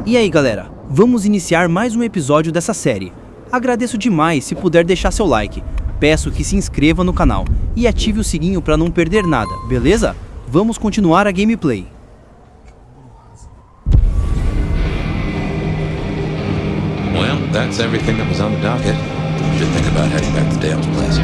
E aí galera, vamos iniciar mais um episódio dessa série. Agradeço demais se puder deixar seu like, peço que se inscreva no canal e ative o sininho para não perder nada, beleza? Vamos continuar a gameplay. Well, that's everything that was on the docket. Should think about heading back to Dale's place.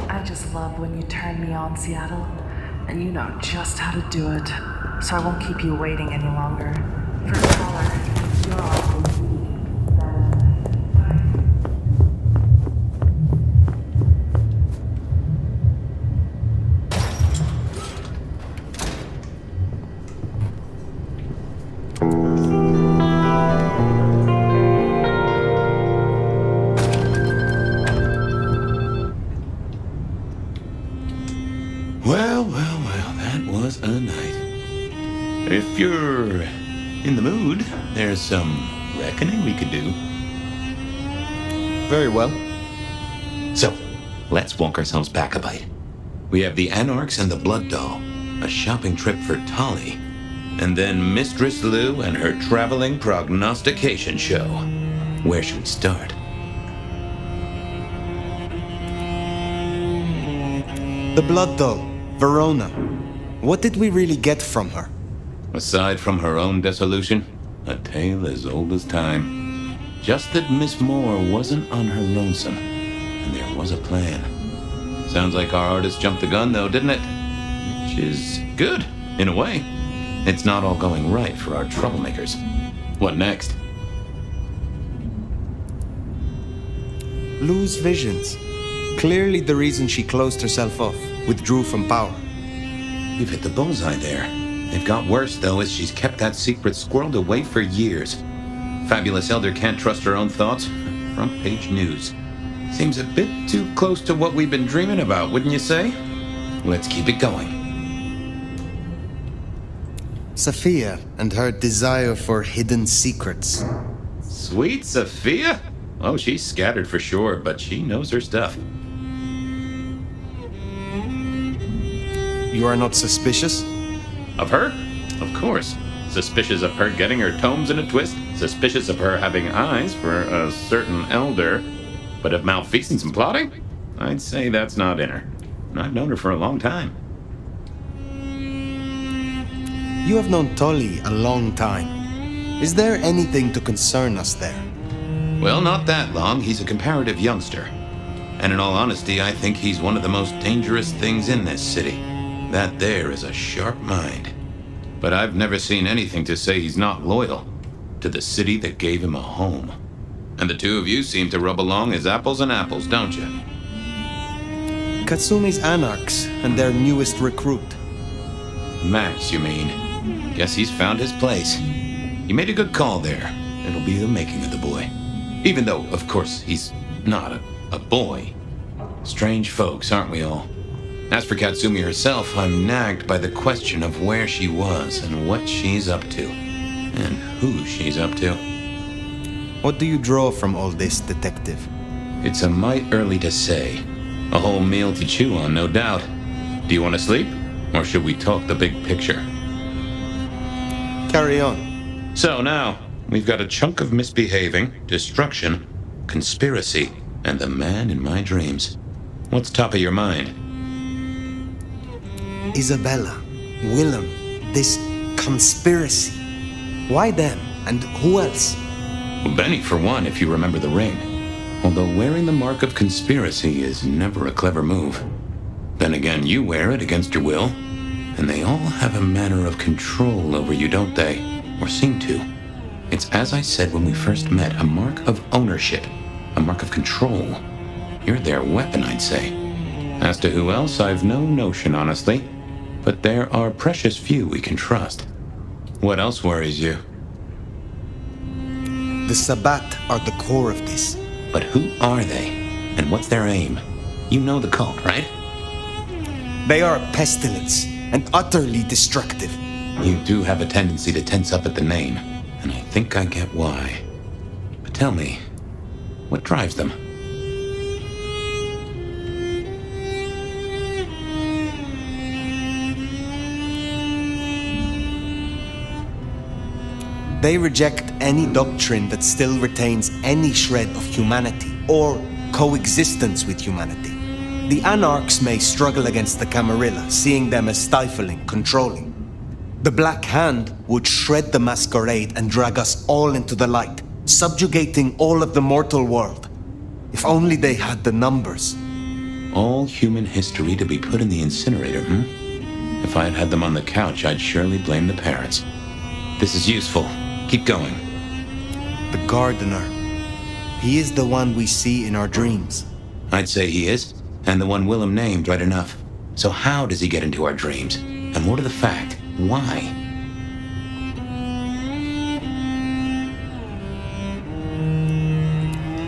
I just love when you turn me on, Seattle, and you know just how to do it, so I won't keep you waiting any longer. First caller, you're on. Well, that was a night. If you're in the mood, there's some reckoning we could do. Very well. So, let's walk ourselves back a bite. We have the Anarchs and the Blood Doll, a shopping trip for Tolly, and then Mistress Lou and her traveling prognostication show. Where should we start? The Blood Doll, Verona. What did we really get from her? Aside from her own dissolution, a tale as old as time. Just that Miss Moore wasn't on her lonesome, and there was a plan. Sounds like our artist jumped the gun though, didn't it? Which is good, in a way. It's not all going right for our troublemakers. What next? Lou's visions. Clearly the reason she closed herself off, withdrew from power. You've hit the bullseye there. They've got worse, though, as she's kept that secret squirreled away for years. Fabulous Elder can't trust her own thoughts. Front page news. Seems a bit too close to what we've been dreaming about, wouldn't you say? Let's keep it going. Sophia and her desire for hidden secrets. Sweet Sophia? Oh, she's scattered for sure, but she knows her stuff. You are not suspicious? Of her? Of course. Suspicious of her getting her tomes in a twist. Suspicious of her having eyes for a certain elder. But of malfeasance and plotting? I'd say that's not in her. I've known her for a long time. You have known Tolly a long time. Is there anything to concern us there? Well, not that long. He's a comparative youngster. And in all honesty, I think he's one of the most dangerous things in this city. That there is a sharp mind. But I've never seen anything to say he's not loyal to the city that gave him a home. And the two of you seem to rub along as apples and apples, don't you? Katsumi's Anarchs and their newest recruit. Max, you mean? Guess he's found his place. You made a good call there. It'll be the making of the boy. Even though, of course, he's not a boy. Strange folks, aren't we all? As for Katsumi herself, I'm nagged by the question of where she was and what she's up to. And who she's up to. What do you draw from all this, Detective? It's a mite early to say. A whole meal to chew on, no doubt. Do you want to sleep? Or should we talk the big picture? Carry on. So now, we've got a chunk of misbehaving, destruction, conspiracy, and the man in my dreams. What's top of your mind? Isabella, Willem, this conspiracy. Why them? And who else? Well, Benny, for one, if you remember the ring. Although wearing the mark of conspiracy is never a clever move. Then again, you wear it against your will, and they all have a manner of control over you, don't they? Or seem to. It's as I said when we first met, a mark of ownership, a mark of control. You're their weapon, I'd say. As to who else, I've no notion, honestly. But there are precious few we can trust. What else worries you? The Sabbat are the core of this. But who are they? And what's their aim? You know the cult, right? They are a pestilence and utterly destructive. You do have a tendency to tense up at the name, and I think I get why. But tell me, what drives them? They reject any doctrine that still retains any shred of humanity or coexistence with humanity. The Anarchs may struggle against the Camarilla, seeing them as stifling, controlling. The Black Hand would shred the Masquerade and drag us all into the light, subjugating all of the mortal world. If only they had the numbers. All human history to be put in the incinerator, If I had had them on the couch, I'd surely blame the parents. This is useful. Keep going. The Gardener. He is the one we see in our dreams. I'd say he is, and the one Willem named right enough. So how does he get into our dreams? And more to the fact, why?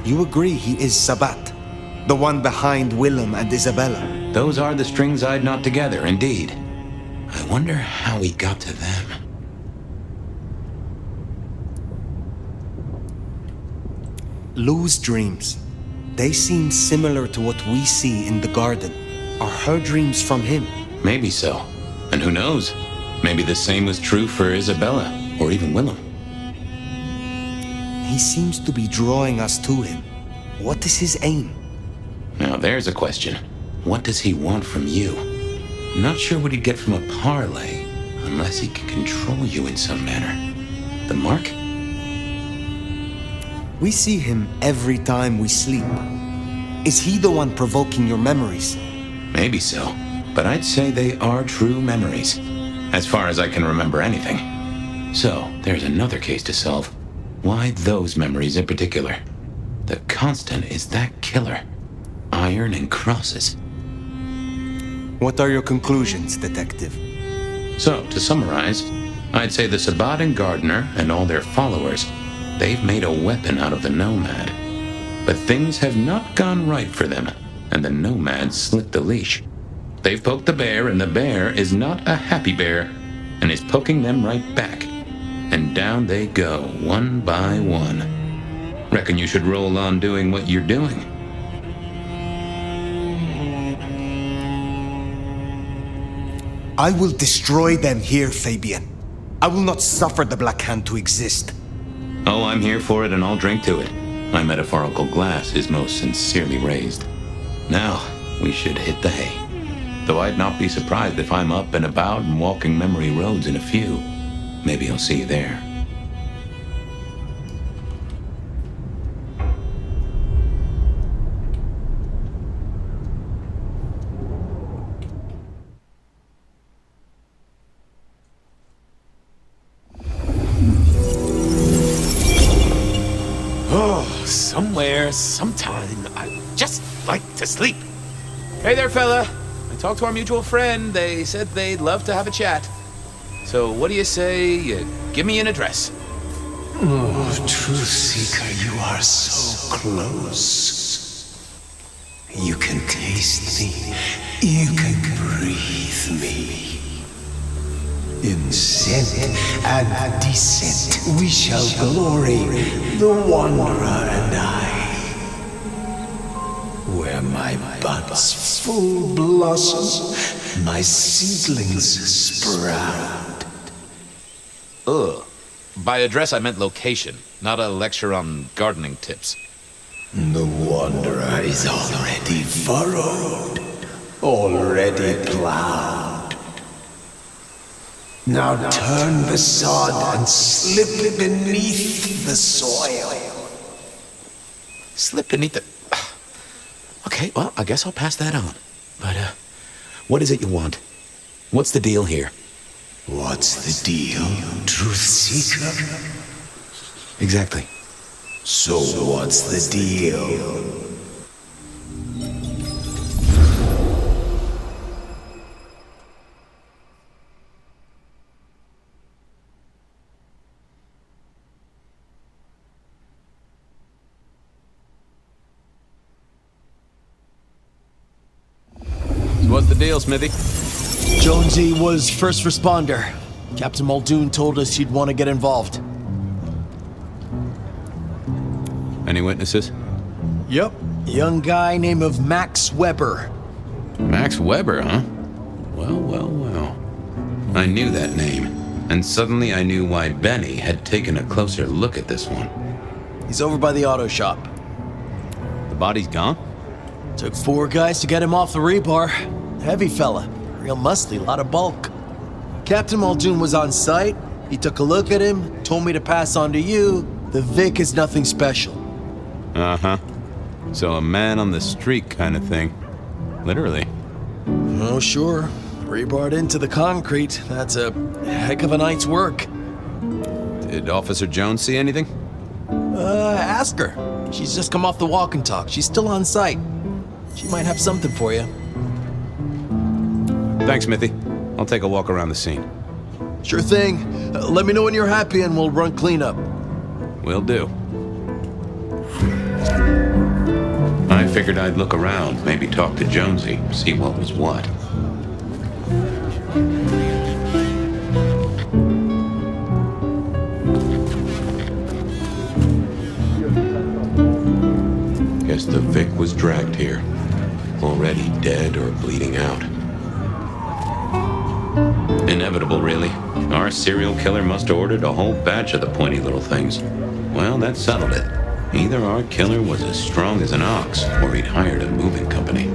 You agree he is Sabbat, the one behind Willem and Isabella. Those are the strings I'd knot together, indeed. I wonder how he got to them. Lou's dreams. They seem similar to what we see in the garden. Are her dreams from him? Maybe so. And who knows? Maybe the same was true for Isabella, or even Willem. He seems to be drawing us to him. What is his aim? Now there's a question. What does he want from you? Not sure what he'd get from a parlay, unless he can control you in some manner. The mark? We see him every time we sleep. Is he the one provoking your memories? Maybe so, but I'd say they are true memories, as far as I can remember anything. So, there's another case to solve. Why those memories in particular? The constant is that killer. Iron and crosses. What are your conclusions, Detective? So, to summarize, I'd say the Sabbat and Gardener and all their followers, they've made a weapon out of the Nomad. But things have not gone right for them, and the Nomad slipped the leash. They've poked the bear, and the bear is not a happy bear, and is poking them right back. And down they go, one by one. Reckon you should roll on doing what you're doing. I will destroy them here, Fabian. I will not suffer the Black Hand to exist. Oh, I'm here for it, and I'll drink to it. My metaphorical glass is most sincerely raised. Now, we should hit the hay. Though I'd not be surprised if I'm up and about and walking memory roads in a few. Maybe I'll see you there. Somewhere, sometime, I just like to sleep. Hey there, fella. I talked to our mutual friend. They said they'd love to have a chat. So what do you say you give me an address? Oh, Truth Seeker, you are so close. You can taste the You can breathe me. In scent and descent we shall glory, the Wanderer and I. Where my buds full blossom, my seedlings sprout. Ugh. By address, I meant location, not a lecture on gardening tips. The Wanderer is already furrowed, already plowed. Now turn the sod and slip beneath the soil. Slip beneath the... Okay, well, I guess I'll pass that on. But, what is it you want? What's the deal here? What's the deal, Truth Seeker? Exactly. So what's the deal? So what's the deal, Smithy? Jonesy was first responder. Captain Muldoon told us he'd want to get involved. Any witnesses? Yep. A young guy named of Max Weber. Max Weber, huh? Well, well, well. I knew that name, and suddenly I knew why Benny had taken a closer look at this one. He's over by the auto shop. The body's gone? Took 4 guys to get him off the rebar. Heavy fella. Real musty, lot of bulk. Captain Muldoon was on site. He took a look at him, told me to pass on to you. The Vic is nothing special. Uh-huh. So a man on the street kind of thing. Literally. Oh, sure. Rebarred into the concrete. That's a heck of a night's work. Did Officer Jones see anything? Ask her. She's just come off the walk and talk. She's still on site. She might have something for you. Thanks, Smithy. I'll take a walk around the scene. Sure thing. Let me know when you're happy and we'll run cleanup. Will do. I figured I'd look around, maybe talk to Jonesy, see what was what. Guess the Vic was dragged here, already dead or bleeding out. Inevitable, really. Our serial killer must have ordered a whole batch of the pointy little things. Well, that settled it. Either our killer was as strong as an ox, or he'd hired a moving company.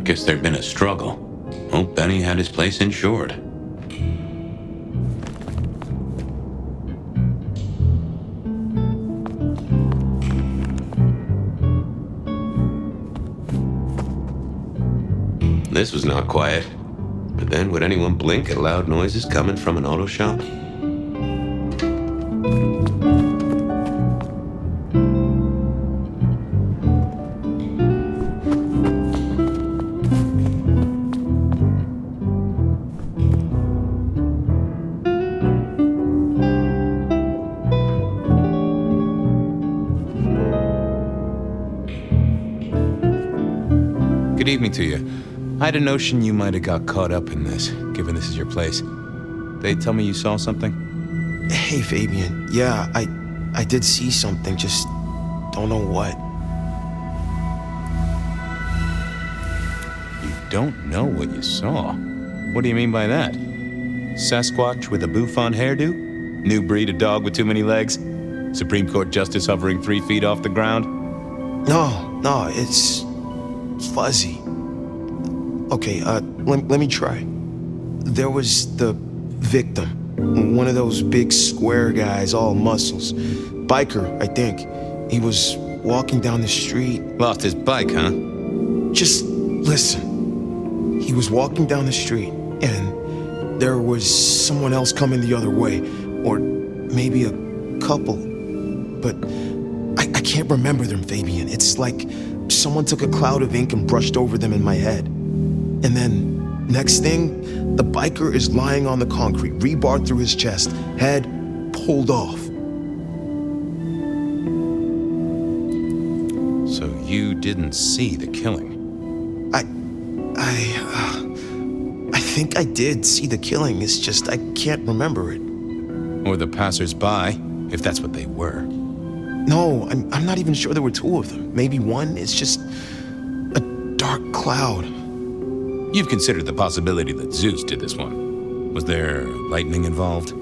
Guess there'd been a struggle. Hope Benny had his place insured. This was not quiet. But then, would anyone blink at loud noises coming from an auto shop? Good evening to you. I had a notion you might have got caught up in this, given this is your place. They tell me you saw something? Hey, Fabian. Yeah, I did see something, just don't know what. You don't know what you saw? What do you mean by that? Sasquatch with a bouffant hairdo? New breed of dog with too many legs? Supreme Court justice hovering 3 feet off the ground? No, it's fuzzy. Okay, let me try. There was the victim, one of those big square guys, all muscles. Biker, I think. He was walking down the street. Lost his bike, huh? Just listen. He was walking down the street, and there was someone else coming the other way, or maybe a couple, but I can't remember them, Fabian. It's like someone took a cloud of ink and brushed over them in my head. And then, next thing, the biker is lying on the concrete, rebarred through his chest, head pulled off. So you didn't see the killing? I think I did see the killing. It's just I can't remember it. Or the passers-by, if that's what they were. No, I'm not even sure there were two of them. Maybe one. It's just a dark cloud. You've considered the possibility that Zeus did this one. Was there lightning involved?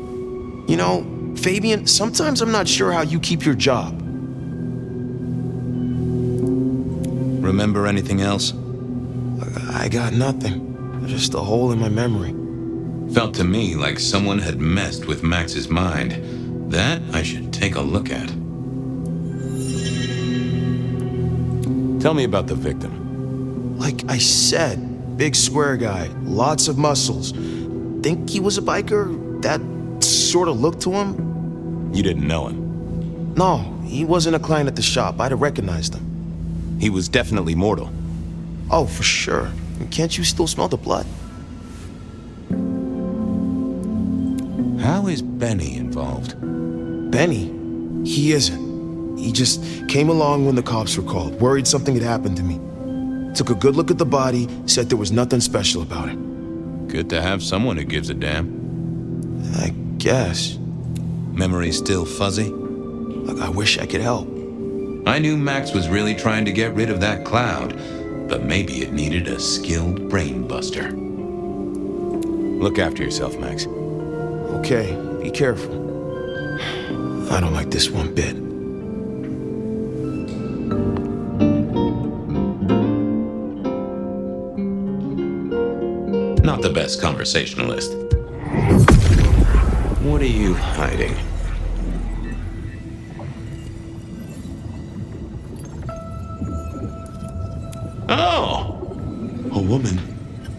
You know, Fabian, sometimes I'm not sure how you keep your job. Remember anything else? I got nothing. Just a hole in my memory. Felt to me like someone had messed with Max's mind. That I should take a look at. Tell me about the victim. Like I said, big square guy, lots of muscles. Think he was a biker? That sort of looked to him? You didn't know him? No, he wasn't a client at the shop. I'd have recognized him. He was definitely mortal. Oh, for sure. Can't you still smell the blood? How is Benny involved? Benny? He isn't. He just came along when the cops were called, worried something had happened to me. Took a good look at the body, said there was nothing special about it. Good to have someone who gives a damn. I guess. Memory still fuzzy? I wish I could help. I knew Max was really trying to get rid of that cloud, but maybe it needed a skilled brain buster. Look after yourself, Max. Okay, be careful. I don't like this one bit. Not the best conversationalist. What are you hiding? Oh! A woman.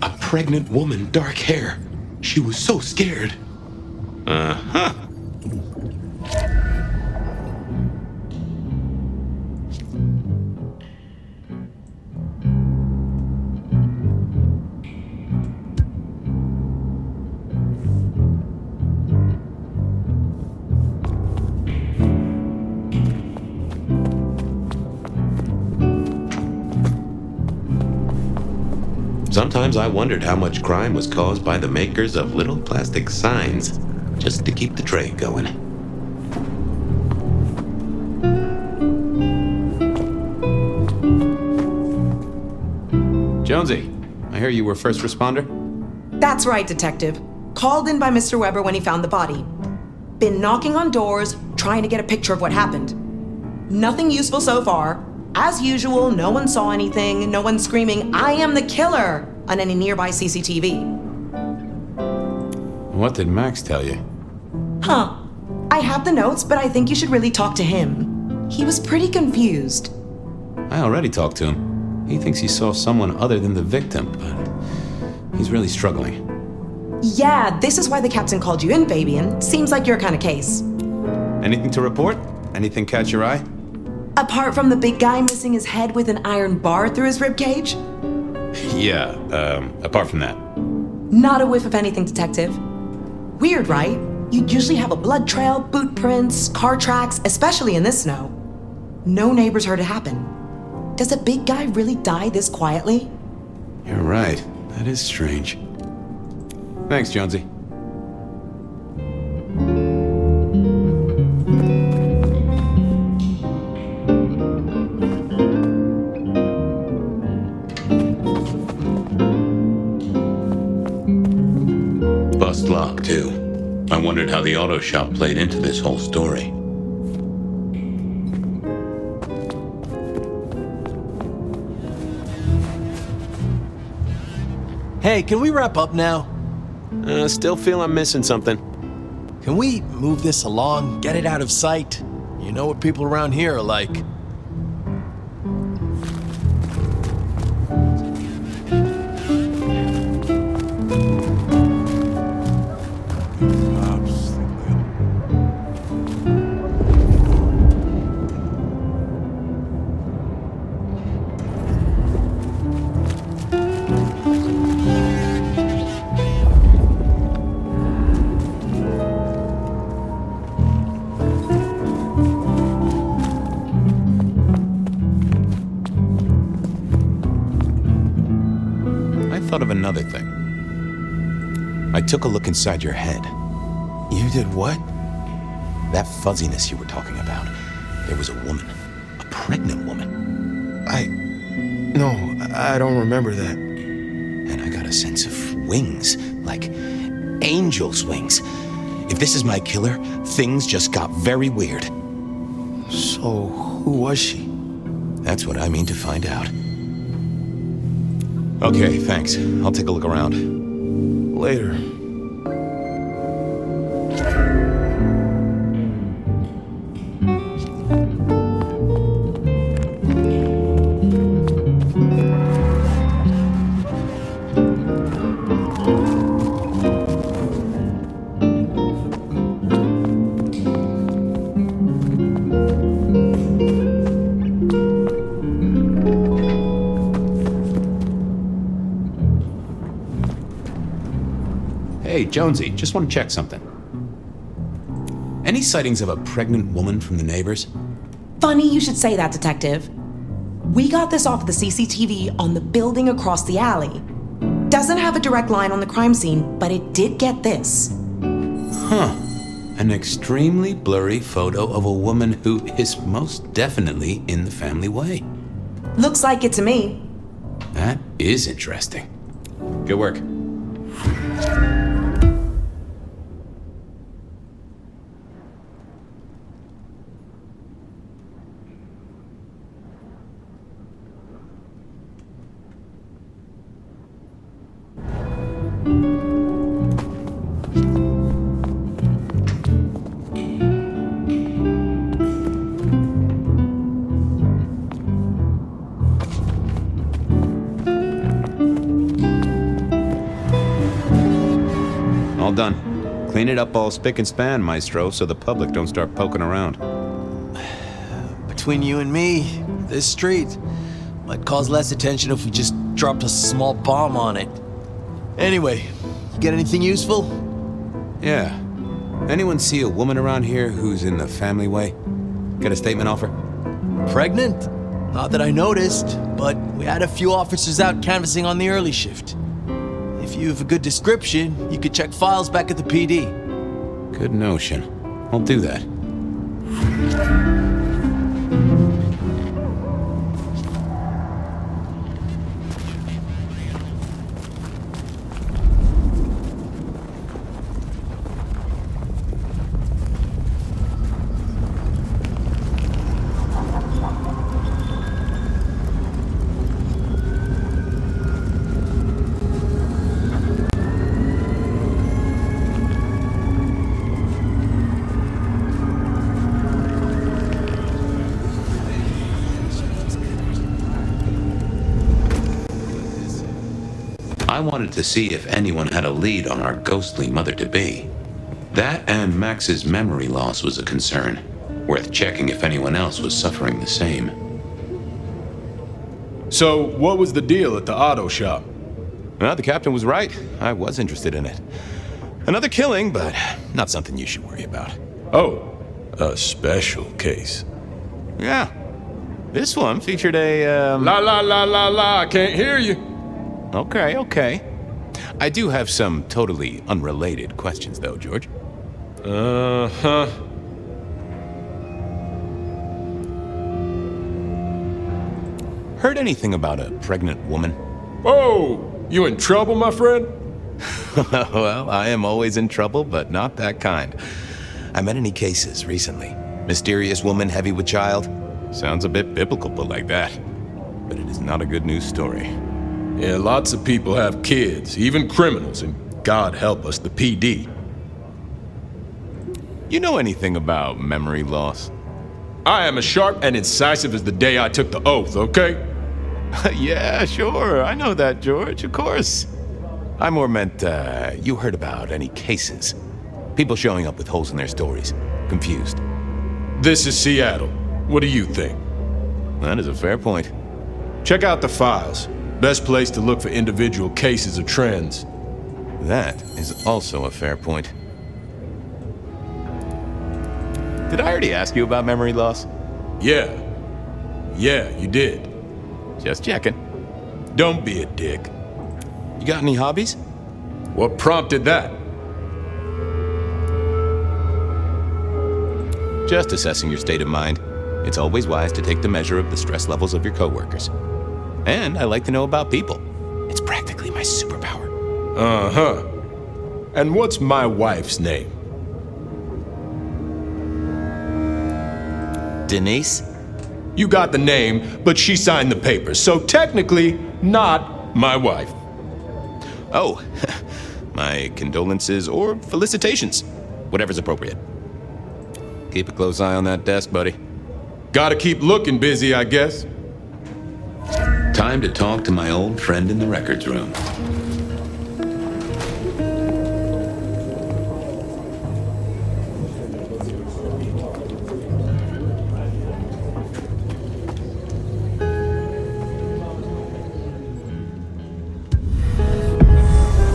A pregnant woman, dark hair. She was so scared. Uh-huh. Sometimes I wondered how much crime was caused by the makers of little plastic signs, just to keep the trade going. Jonesy, I hear you were first responder? That's right, Detective. Called in by Mr. Weber when he found the body. Been knocking on doors, trying to get a picture of what happened. Nothing useful so far. As usual, no one saw anything, no one screaming, "I am the killer!" on any nearby CCTV. What did Max tell you? Huh. I have the notes, but I think you should really talk to him. He was pretty confused. I already talked to him. He thinks he saw someone other than the victim, but he's really struggling. Yeah, this is why the captain called you in, Fabian. Seems like your kind of case. Anything to report? Anything catch your eye? Apart from the big guy missing his head with an iron bar through his ribcage? Yeah, apart from that. Not a whiff of anything, Detective. Weird, right? You'd usually have a blood trail, boot prints, car tracks, especially in this snow. No neighbors heard it happen. Does a big guy really die this quietly? You're right. That is strange. Thanks, Jonesy. Bust lock, too. I wondered how the auto shop played into this whole story. Hey, can we wrap up now? Still feel I'm missing something. Can we move this along, get it out of sight? You know what people around here are like. thought of another thing. I took a look inside your head. You did what? That fuzziness you were talking about. There was a woman. A pregnant woman. No, I don't remember that. And I got a sense of wings. Like angel's wings. If this is my killer, things just got very weird. So, who was she? That's what I mean to find out. Okay, thanks. I'll take a look around. Later. Hey, Jonesy, just want to check something. Any sightings of a pregnant woman from the neighbors? Funny you should say that, Detective. We got this off the CCTV on the building across the alley. Doesn't have a direct line on the crime scene, but it did get this. Huh. An extremely blurry photo of a woman who is most definitely in the family way. Looks like it to me. That is interesting. Good work. All done. Clean it up all spick and span, Maestro, so the public don't start poking around. Between you and me, this street might cause less attention if we just dropped a small bomb on it. Anyway, you get anything useful? Yeah. Anyone see a woman around here who's in the family way? Get a statement off her? Pregnant? Not that I noticed, but we had a few officers out canvassing on the early shift. If you have a good description, you could check files back at the PD. Good notion. I'll do that. I wanted to see if anyone had a lead on our ghostly mother-to-be. That and Max's memory loss was a concern. Worth checking if anyone else was suffering the same. So, what was the deal at the auto shop? Well, the captain was right. I was interested in it. Another killing, but not something you should worry about. Oh, a special case. Yeah. This one featured a, La, I can't hear you. Okay. I do have some totally unrelated questions, though, George. Uh-huh. Heard anything about a pregnant woman? Oh, you in trouble, my friend? Well, I am always in trouble, but not that kind. I met any cases recently. Mysterious woman heavy with child? Sounds a bit biblical put like that. But it is not a good news story. Yeah, lots of people have kids, even criminals, and God help us, the PD. You know anything about memory loss? I am as sharp and incisive as the day I took the oath, okay? Yeah, sure. I know that, George, of course. I more meant, you heard about any cases. People showing up with holes in their stories. Confused. This is Seattle. What do you think? That is a fair point. Check out the files. Best place to look for individual cases or trends. That is also a fair point. Did I already ask you about memory loss? Yeah, you did. Just checking. Don't be a dick. You got any hobbies? What prompted that? Just assessing your state of mind. It's always wise to take the measure of the stress levels of your coworkers. And I like to know about people. It's practically my superpower. Uh-huh. And what's my wife's name? Denise? You got the name, but she signed the papers, so technically not my wife. Oh, my condolences or felicitations. Whatever's appropriate. Keep a close eye on that desk, buddy. Gotta keep looking busy, I guess. Time to talk to my old friend in the records room.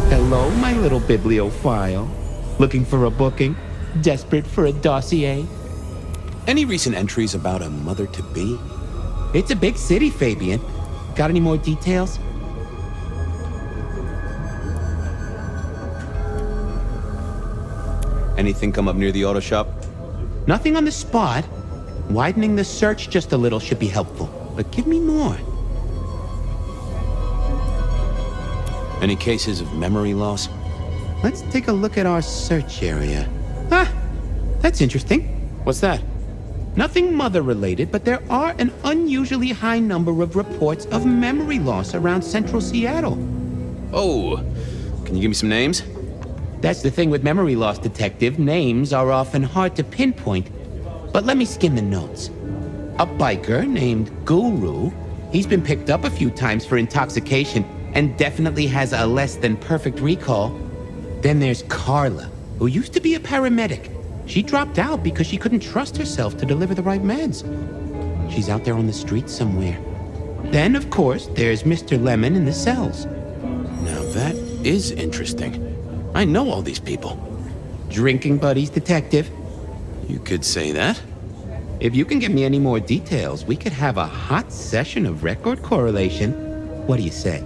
Hello, my little bibliophile. Looking for a booking? Desperate for a dossier? Any recent entries about a mother-to-be? It's a big city, Fabian. Got any more details? Anything come up near the auto shop? Nothing on the spot. Widening the search just a little should be helpful. But give me more. Any cases of memory loss? Let's take a look at our search area. Ah, that's interesting. What's that? Nothing mother-related, but there are an unusually high number of reports of memory loss around central Seattle. Oh, can you give me some names? That's the thing with memory loss, Detective. Names are often hard to pinpoint. But let me skim the notes. A biker named Guru. He's been picked up a few times for intoxication and definitely has a less than perfect recall. Then there's Carla, who used to be a paramedic. She dropped out because she couldn't trust herself to deliver the right meds. She's out there on the streets somewhere. Then, of course, there's Mr. Lemon in the cells. Now that is interesting. I know all these people. Drinking buddies, Detective. You could say that. If you can get me any more details, we could have a hot session of record correlation. What do you say?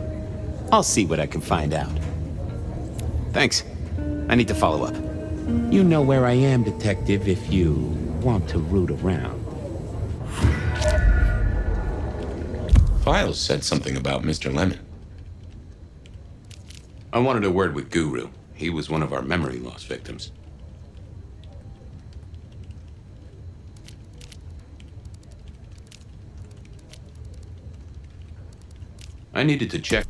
I'll see what I can find out. Thanks. I need to follow up. You know where I am, Detective, if you want to root around. Files said something about Mr. Lemon. I wanted a word with Guru. He was one of our memory loss victims. I needed to check.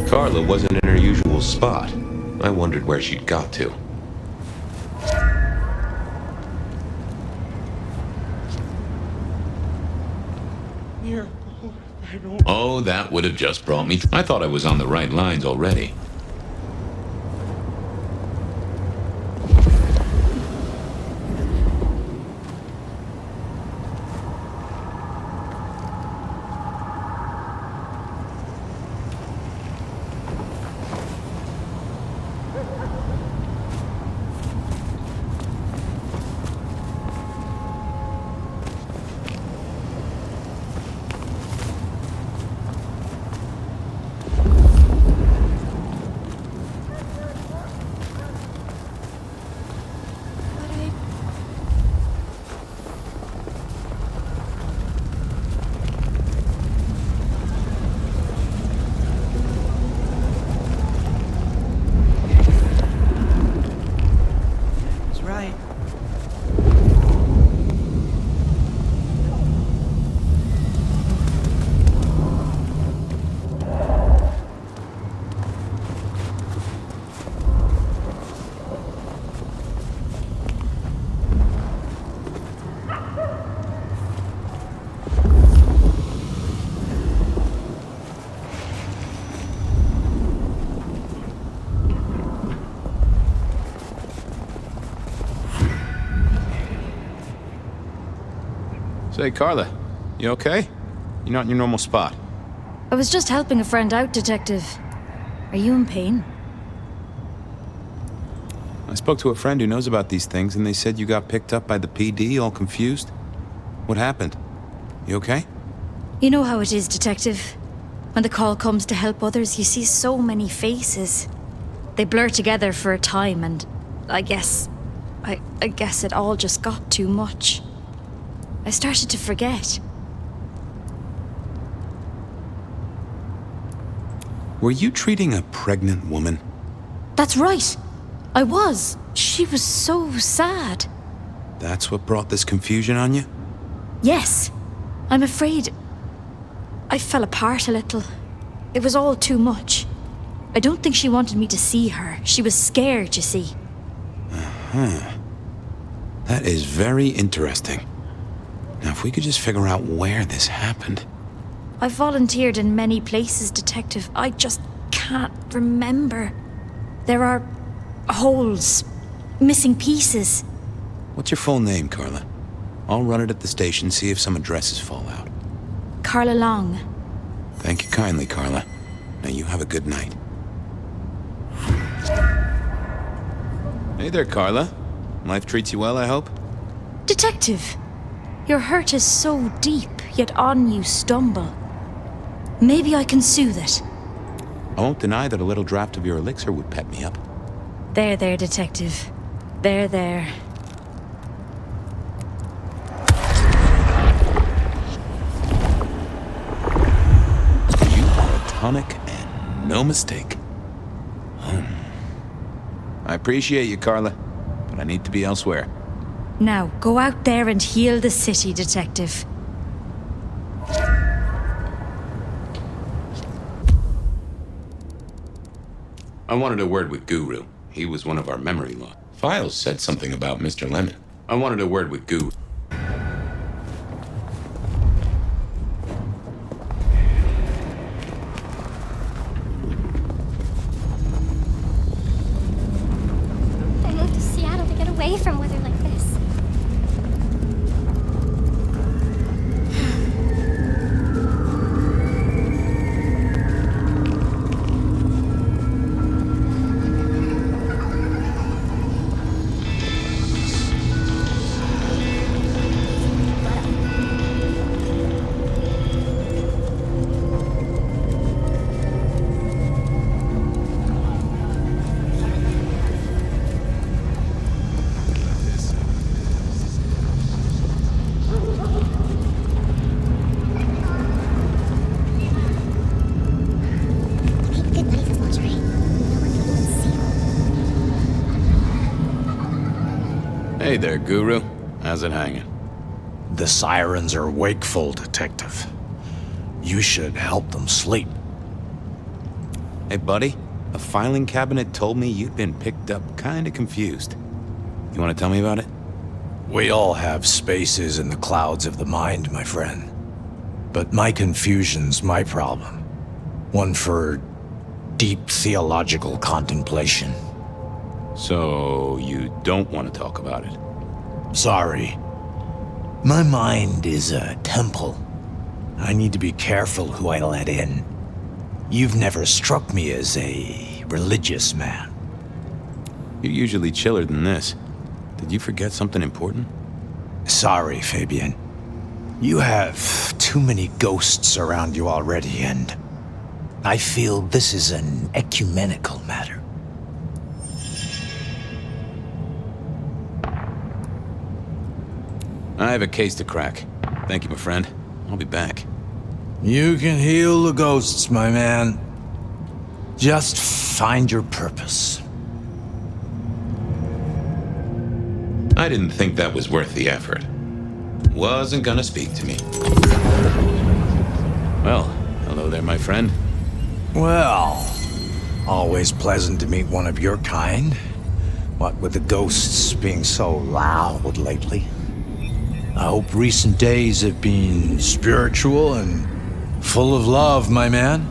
Carla wasn't in her usual spot. I wondered where she'd got to. Oh, that would have just brought me. I thought I was on the right lines already. Say, Carla, you okay? You're not in your normal spot. I was just helping a friend out, Detective. Are you in pain? I spoke to a friend who knows about these things, and they said you got picked up by the PD, all confused. What happened? You okay? You know how it is, Detective. When the call comes to help others, you see so many faces. They blur together for a time, and I guess it all just got too much. I started to forget. Were you treating a pregnant woman? That's right. I was. She was so sad. That's what brought this confusion on you? Yes. I'm afraid I fell apart a little. It was all too much. I don't think she wanted me to see her. She was scared, you see. Uh-huh. That is very interesting. Now, if we could just figure out where this happened. I've volunteered in many places, Detective. I just can't remember. There are holes, missing pieces. What's your full name, Carla? I'll run it at the station, see if some addresses fall out. Carla Long. Thank you kindly, Carla. Now you have a good night. Hey there, Carla. Life treats you well, I hope? Detective, your hurt is so deep, yet on you stumble. Maybe I can soothe it. I won't deny that a little draft of your elixir would pep me up. There, Detective. There. You are a tonic and no mistake. I appreciate you, Carla, but I need to be elsewhere. Now, go out there and heal the city, Detective. I wanted a word with Guru. He was one of our memory law. Files said something about Mr. Lemon. I wanted a word with Guru. I moved to Seattle to get away from weather like this. Hey there, Guru. How's it hanging? The sirens are wakeful, Detective. You should help them sleep. Hey, buddy. A filing cabinet told me you'd been picked up kinda confused. You wanna tell me about it? We all have spaces in the clouds of the mind, my friend. But my confusion's my problem. One for deep theological contemplation. So, you don't want to talk about it? Sorry. My mind is a temple. I need to be careful who I let in. You've never struck me as a religious man. You're usually chiller than this. Did you forget something important? Sorry, Fabian. You have too many ghosts around you already, and I feel this is an ecumenical matter. I have a case to crack. Thank you, my friend. I'll be back. You can heal the ghosts, my man. Just find your purpose. I didn't think that was worth the effort. Wasn't gonna speak to me. Well, hello there, my friend. Well, always pleasant to meet one of your kind. What with the ghosts being so loud lately. I hope recent days have been spiritual and full of love, my man.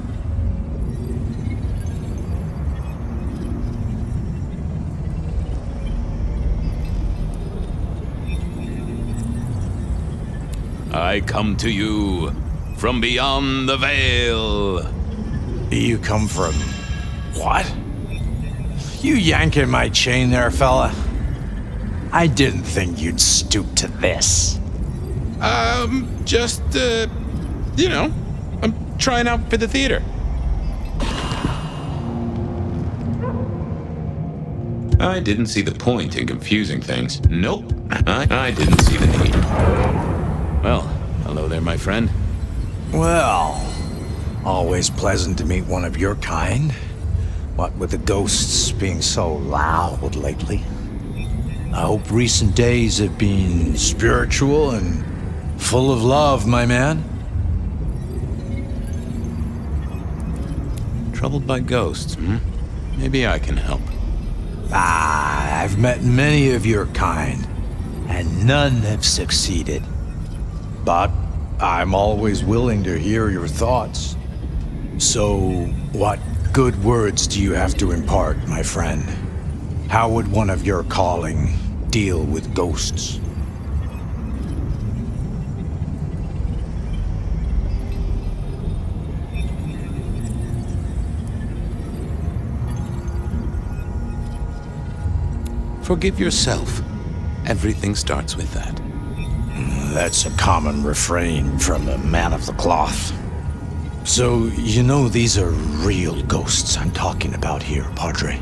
I come to you from beyond the veil. You come from... what? You yanking my chain there, fella? I didn't think you'd stoop to this. Just, you know, I'm trying out for the theater. I didn't see the point in confusing things. Nope, I didn't see the need. Well, hello there, my friend. Well, always pleasant to meet one of your kind. What with the ghosts being so loud lately. I hope recent days have been spiritual and full of love, my man. Troubled by ghosts, hmm? Maybe I can help. I've met many of your kind, and none have succeeded. But I'm always willing to hear your thoughts. So, what good words do you have to impart, my friend? How would one of your calling deal with ghosts? Forgive yourself. Everything starts with that. That's a common refrain from the man of the cloth. So, you know these are real ghosts I'm talking about here, Padre.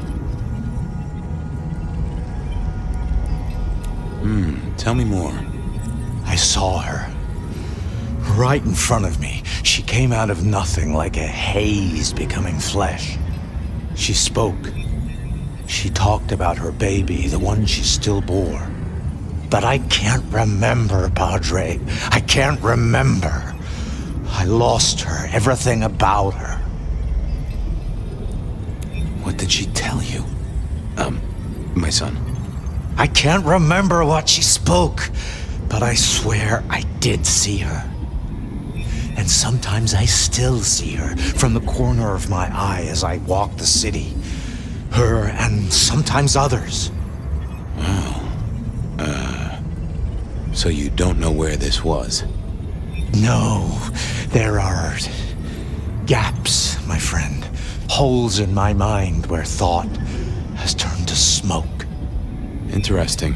Tell me more. I saw her. Right in front of me. She came out of nothing like a haze becoming flesh. She spoke. She talked about her baby, the one she still bore. But I can't remember, Padre. I can't remember. I lost her, everything about her. What did she tell you? My son. I can't remember what she spoke, but I swear I did see her. And sometimes I still see her from the corner of my eye as I walk the city. Her and sometimes others. Wow. So you don't know where this was? No, there are gaps, my friend. Holes in my mind where thought has turned to smoke. Interesting.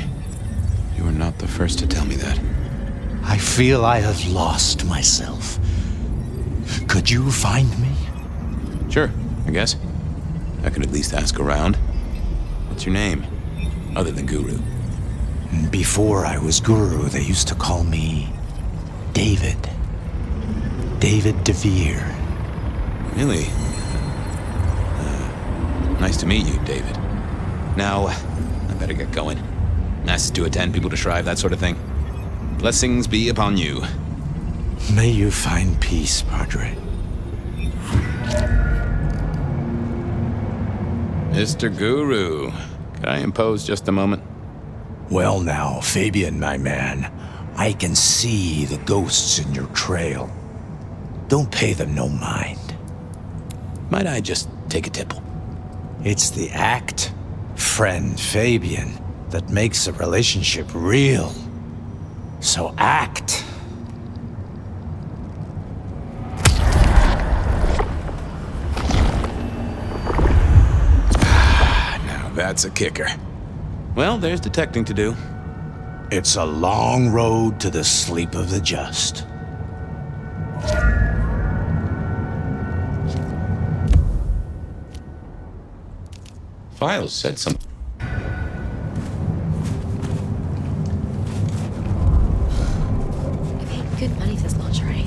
You are not the first to tell me that. I feel I have lost myself. Could you find me? Sure, I guess. I could at least ask around. What's your name? Other than Guru. Before I was Guru, they used to call me David. David DeVere. Really? Nice to meet you, David. Now, I better get going. Masses to attend, people to shrive, that sort of thing. Blessings be upon you. May you find peace, Padre. Mr. Guru, could I impose just a moment? Well now, Fabian, my man, I can see the ghosts in your trail. Don't pay them no mind. Might I just take a tipple? It's the act, friend Fabian, that makes a relationship real. So act. Now that's a kicker. Well, there's detecting to do. It's a long road to the sleep of the just. Files said something. I paid good money for this lingerie.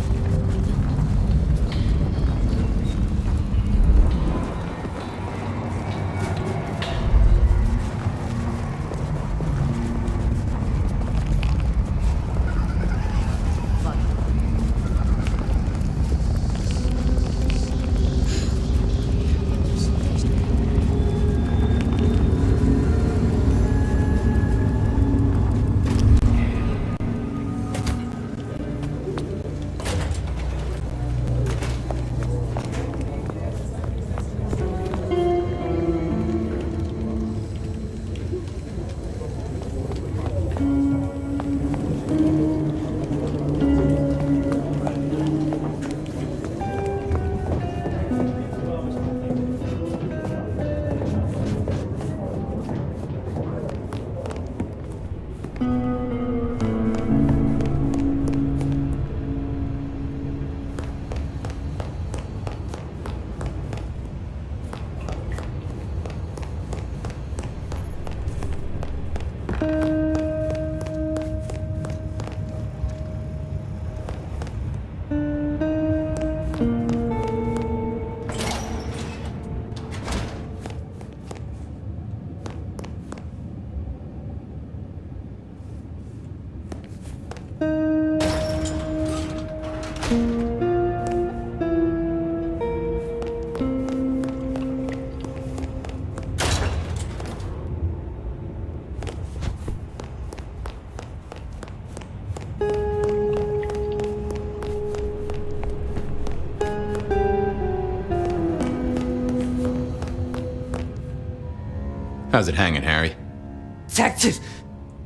How's it hanging, Harry?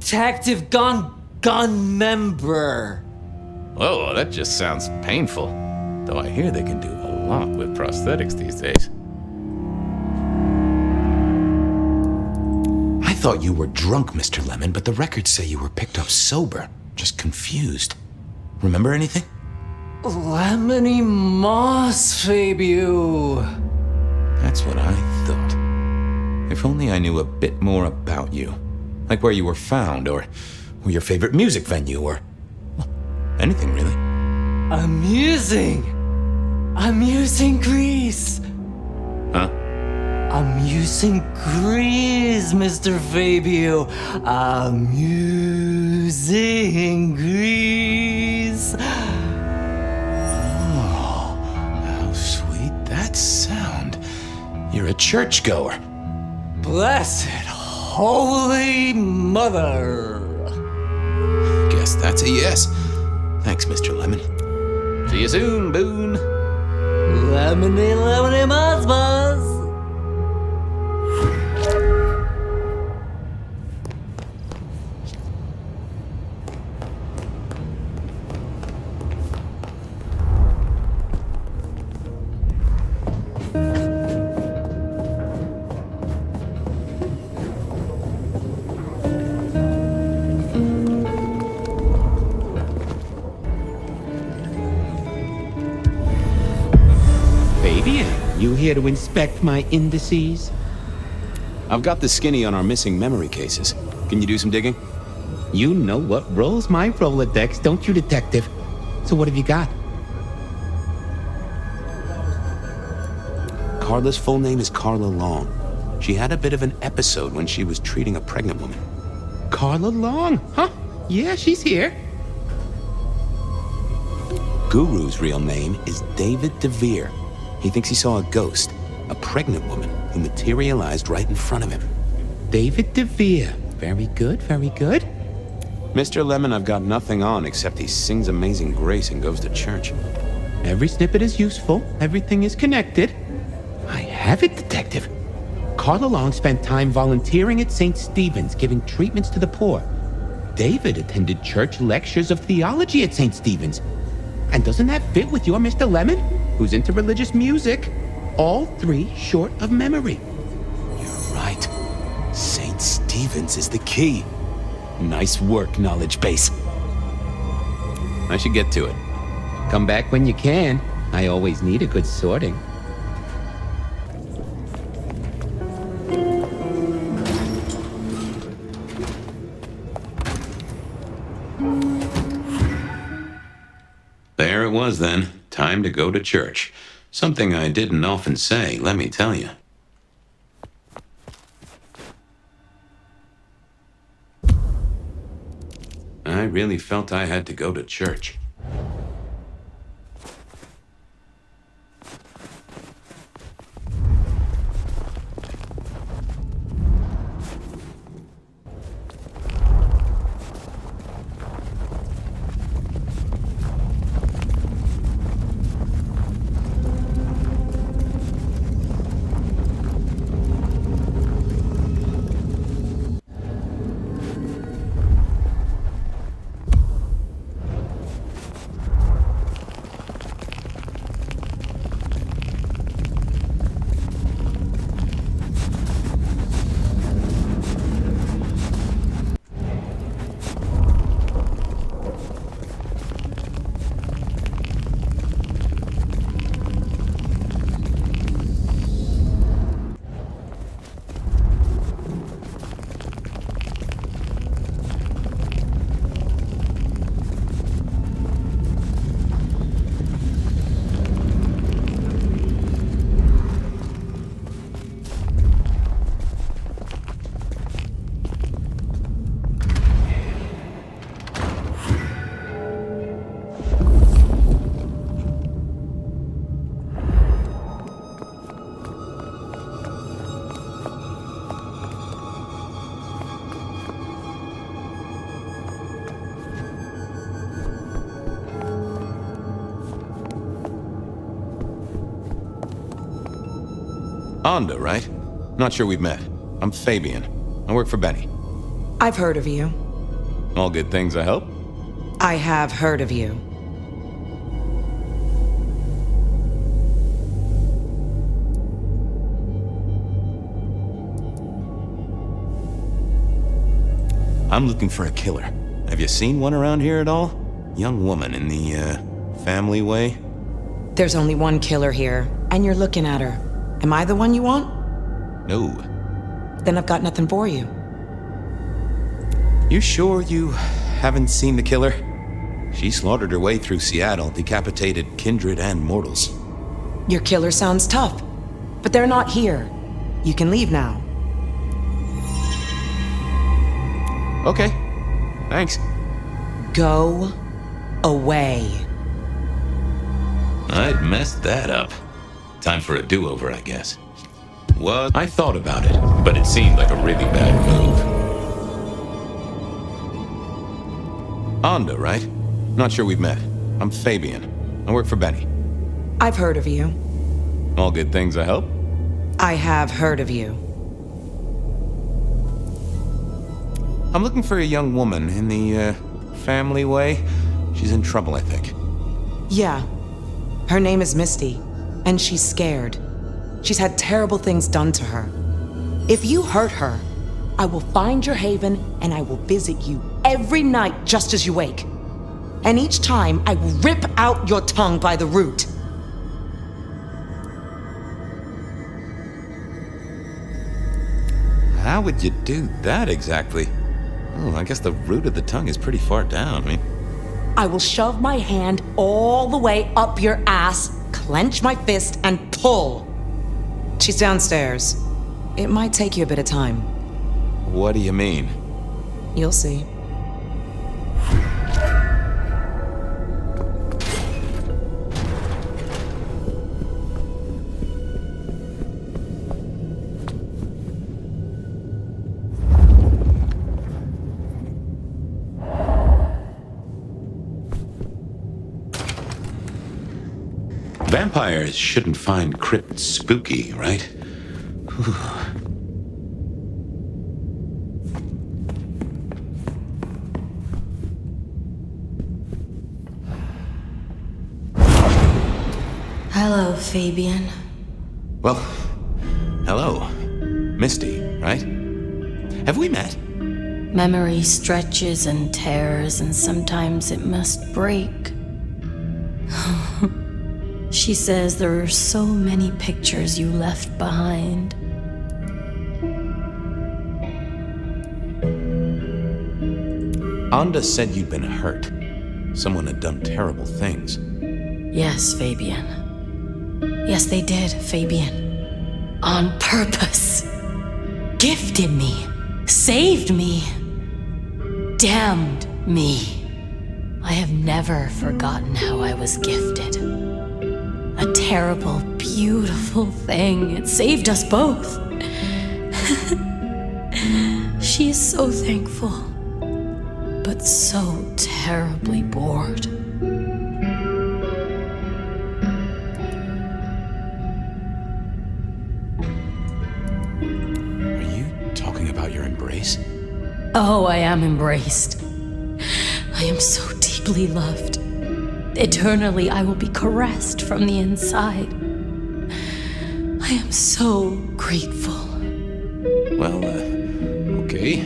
Detective gun member. Whoa, that just sounds painful. Though I hear they can do a lot with prosthetics these days. I thought you were drunk, Mr. Lemon, but the records say you were picked up sober. Just confused. Remember anything? Lemony moss, Fabio. That's what I thought. If only I knew a bit more about you. Like where you were found, or your favorite music venue, or well, anything really. Amusing Greece. Huh? Amusing Greece, Mr. Fabio. Amusing Greece. Oh, how sweet that sound. You're a churchgoer. Blessed Holy Mother. Guess that's a yes. Thanks, Mr. Lemon. See you soon, Boone. Lemony Muzz Buzz. You here to inspect my indices? I've got the skinny on our missing memory cases. Can you do some digging? You know what rolls my Rolodex, don't you, Detective? So what have you got? Carla's full name is Carla Long. She had a bit of an episode when she was treating a pregnant woman. Carla Long? Huh? Yeah, she's here. Guru's real name is David DeVere. He thinks he saw a ghost, a pregnant woman who materialized right in front of him. David DeVere. Very good, very good. Mr. Lemon, I've got nothing on except he sings Amazing Grace and goes to church. Every snippet is useful. Everything is connected. I have it, Detective. Carla Long spent time volunteering at St. Stephen's, giving treatments to the poor. David attended church lectures of theology at St. Stephen's. And doesn't that fit with your Mr. Lemon, who's into religious music? All three short of memory. You're right. St. Stephen's is the key. Nice work, knowledge base. I should get to it. Come back when you can. I always need a good sorting. There it was then. Time to go to church. Something I didn't often say, let me tell you. I really felt I had to go to church. Onda, right? Not sure we've met. I'm Fabian. I work for Benny. I've heard of you. All good things, I hope? I have heard of you. I'm looking for a killer. Have you seen one around here at all? Young woman in the, family way? There's only one killer here, and you're looking at her. Am I the one you want? No. Then I've got nothing for you. You sure you haven't seen the killer? She slaughtered her way through Seattle, decapitated kindred and mortals. Your killer sounds tough, but they're not here. You can leave now. Okay. Thanks. Go away. I'd messed that up. Time for a do-over, I guess. What? I thought about it, but it seemed like a really bad move. Onda, right? Not sure we've met. I'm Fabian. I work for Benny. I've heard of you. All good things, I hope? I have heard of you. I'm looking for a young woman in the, family way. She's in trouble, I think. Yeah. Her name is Misty, and she's scared. She's had terrible things done to her. If you hurt her, I will find your haven and I will visit you every night just as you wake. And each time I will rip out your tongue by the root. How would you do that exactly? Oh, I guess the root of the tongue is pretty far down. I mean, I will shove my hand all the way up your ass, clench my fist, and pull. She's downstairs. It might take you a bit of time. what do you mean? You'll see. Vampires shouldn't find crypts spooky, right? Whew. Hello, Fabian. Well, hello. Misty, right? Have we met? Memory stretches and tears, and sometimes it must break. She says there are so many pictures you left behind. Onda said you'd been hurt. Someone had done terrible things. Yes, Fabian. Yes, they did, Fabian. On purpose. Gifted me. Saved me. Damned me. I have never forgotten how I was gifted. A terrible, beautiful thing. It saved us both. She is so thankful, but so terribly bored. Are you talking about your embrace? Oh, I am embraced. I am so deeply loved. Eternally, I will be caressed from the inside. I am so grateful. Well, okay.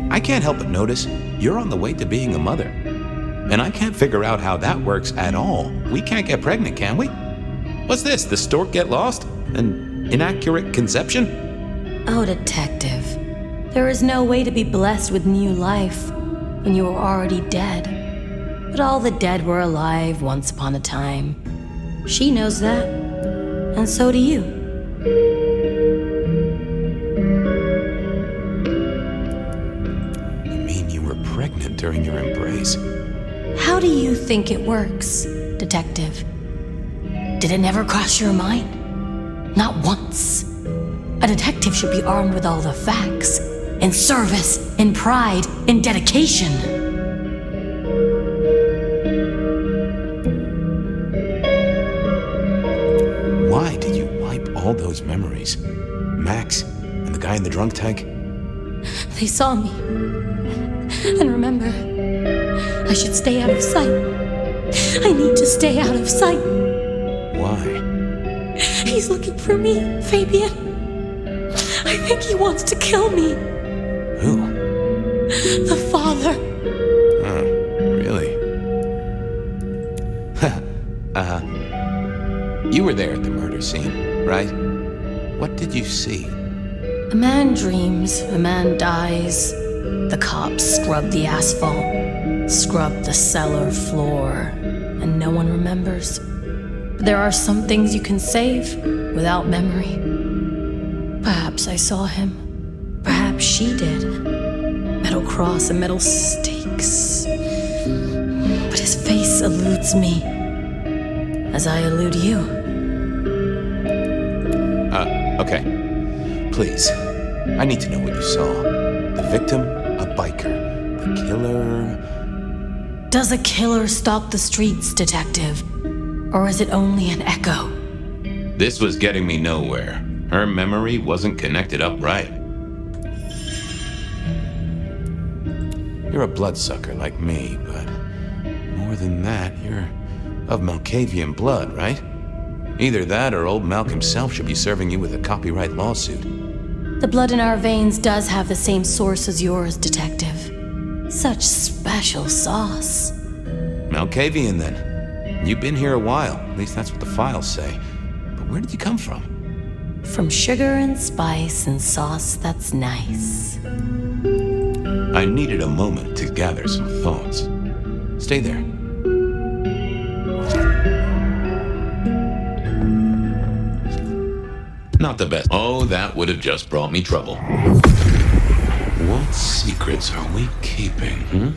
I can't help but notice you're on the way to being a mother. And I can't figure out how that works at all. We can't get pregnant, can we? What's this? The stork get lost? An inaccurate conception? Oh, detective. There is no way to be blessed with new life when you were already dead. But all the dead were alive once upon a time. She knows that, and so do you. You mean you were pregnant during your embrace? How do you think it works, detective? Did it never cross your mind? Not once. A detective should be armed with all the facts. In service, in pride, in dedication. those memories? Max and the guy in the drunk tank? They saw me. And remember, I should stay out of sight. I need to stay out of sight. Why? He's looking for me, Fabian. I think he wants to kill me. Who? The father. Really? You were there at the murder scene, right? What did you see? A man dreams, a man dies. The cops scrub the asphalt, scrub the cellar floor, and no one remembers. But there are some things you can save without memory. Perhaps I saw him. Perhaps she did. Metal cross and metal stakes. But his face eludes me, as I elude you. Okay. Please. I need to know what you saw. The victim, a biker. The killer... Does a killer stalk the streets, Detective? Or is it only an echo? This was getting me nowhere. Her memory wasn't connected up right. You're a bloodsucker like me, but more than that, you're of Malkavian blood, right? Either that or old Malk himself should be serving you with a copyright lawsuit. The blood in our veins does have the same source as yours, Detective. Such special sauce. Malkavian, then. You've been here a while. At least that's what the files say. But where did you come from? From sugar and spice and sauce that's nice. I needed a moment to gather some thoughts. Stay there. Not the best. Oh, that would have just brought me trouble. What secrets are we keeping,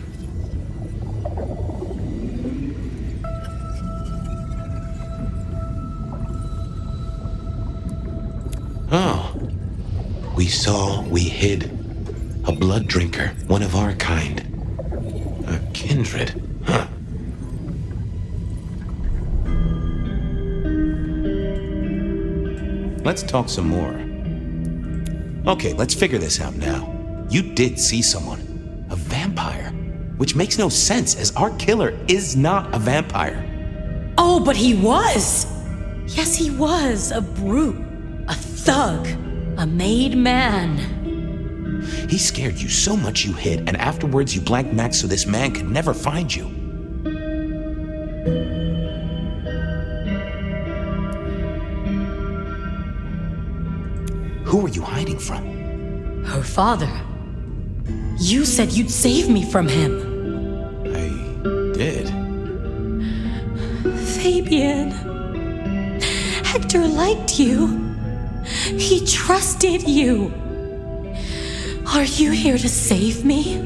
Oh. We hid. A blood drinker, one of our kind. A kindred, huh? Let's talk some more. Okay, let's figure this out now. You did see someone. A vampire. Which makes no sense, as our killer is not a vampire. Oh, but he was! Yes, he was. A brute. A thug. A made man. He scared you so much you hid, and afterwards you blanked Max so this man could never find you. Who were you hiding from? Her father. You said you'd save me from him. I did. Fabian. Hector liked you. He trusted you. Are you here to save me?